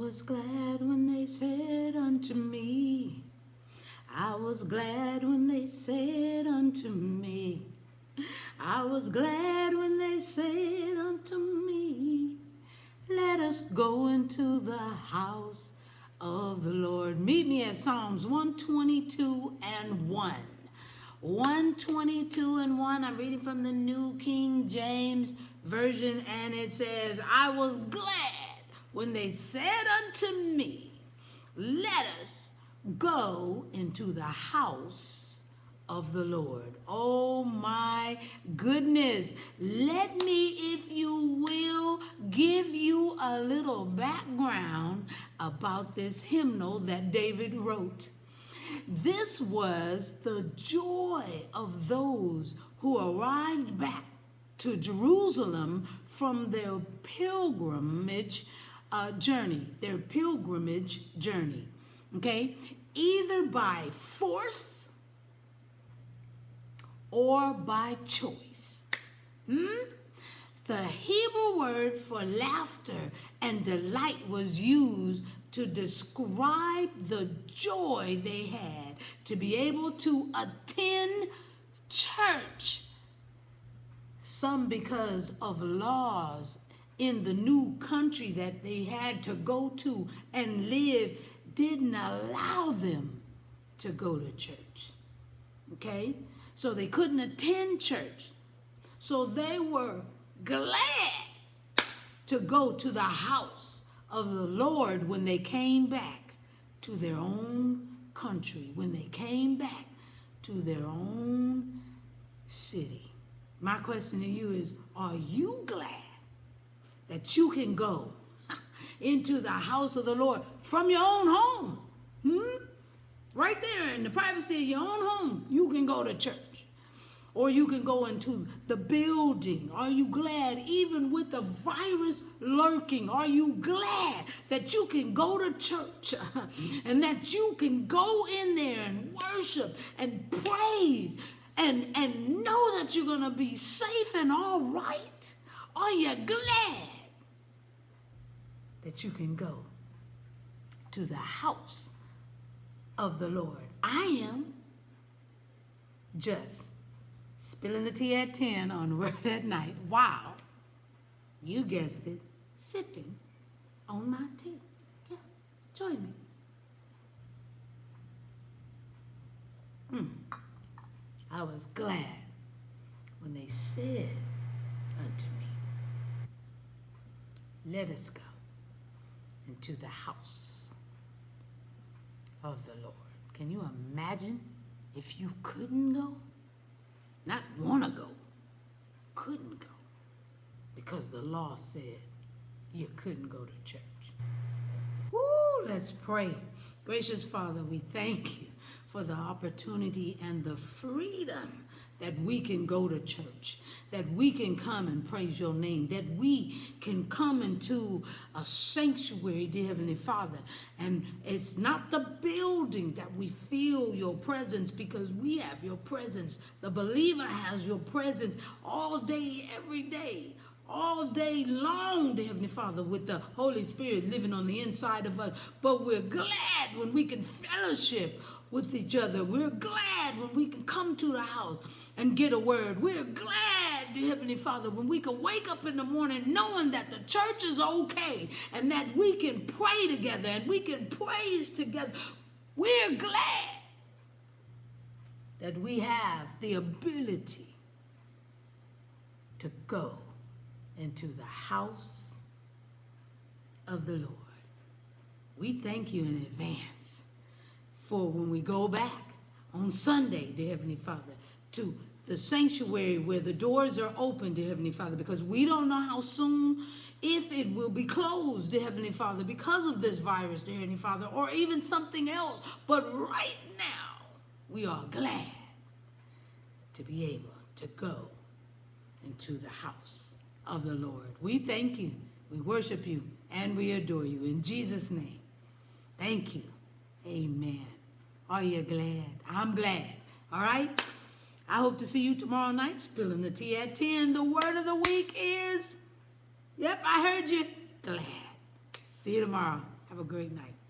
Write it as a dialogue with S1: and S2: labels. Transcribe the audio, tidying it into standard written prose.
S1: was glad when they said unto me, I was glad when they said unto me, I was glad when they said unto me, let us go into the house of the Lord. Meet me at Psalms 122 and 1. 122 and 1. I'm reading from the New King James Version, and it says, I was glad when they said unto me, let us go into the house of the Lord. Oh my goodness. Let me, if you will, give you a little background about this hymnal that David wrote. This was the joy of those who arrived back to Jerusalem from their pilgrimage journey, okay? Either by force or by choice. The Hebrew word for laughter and delight was used to describe the joy they had to be able to attend church. Some because of laws in the new country that they had to go to and live didn't allow them to go to church. Okay? So they couldn't attend church. So they were glad to go to the house of the Lord when they came back to their own country, when they came back to their own city. My question to you is, are you glad that you can go into the house of the Lord from your own home? Right there in the privacy of your own home, you can go to church. Or you can go into the building. Are you glad, even with the virus lurking, are you glad that you can go to church and that you can go in there and worship and praise and know that you're going to be safe and all right? Are you glad that you can go to the house of the Lord? I am. Just spilling the tea at 10 on Word at Night. Wow. You guessed it. Sipping on my tea. Yeah. Join me. I was glad when they said unto me, let us go into the house of the Lord. Can you imagine if you couldn't go? Not want to go, couldn't go, because the law said you couldn't go to church. Woo, let's pray. Gracious Father, we thank you for the opportunity and the freedom that we can go to church, that we can come and praise your name, that we can come into a sanctuary, dear Heavenly Father. And it's not the building that we feel your presence, because we have your presence. The believer has your presence all day, every day, all day long, dear Heavenly Father, with the Holy Spirit living on the inside of us. But we're glad when we can fellowship with each other. We're glad when we can come to the house and get a word. We're glad, dear Heavenly Father, when we can wake up in the morning knowing that the church is okay and that we can pray together and we can praise together. We're glad that we have the ability to go into the house of the Lord. We thank you in advance for when we go back on Sunday, dear Heavenly Father, to the sanctuary where the doors are open, dear Heavenly Father, because we don't know how soon, if it will be closed, dear Heavenly Father, because of this virus, dear Heavenly Father, or even something else. But right now, we are glad to be able to go into the house of the Lord. We thank you, we worship you, and we adore you. In Jesus' name, thank you. Amen. Are you glad? I'm glad. All right? I hope to see you tomorrow night, spilling the tea at 10. The word of the week is, yep, I heard you, glad. See you tomorrow. Have a great night.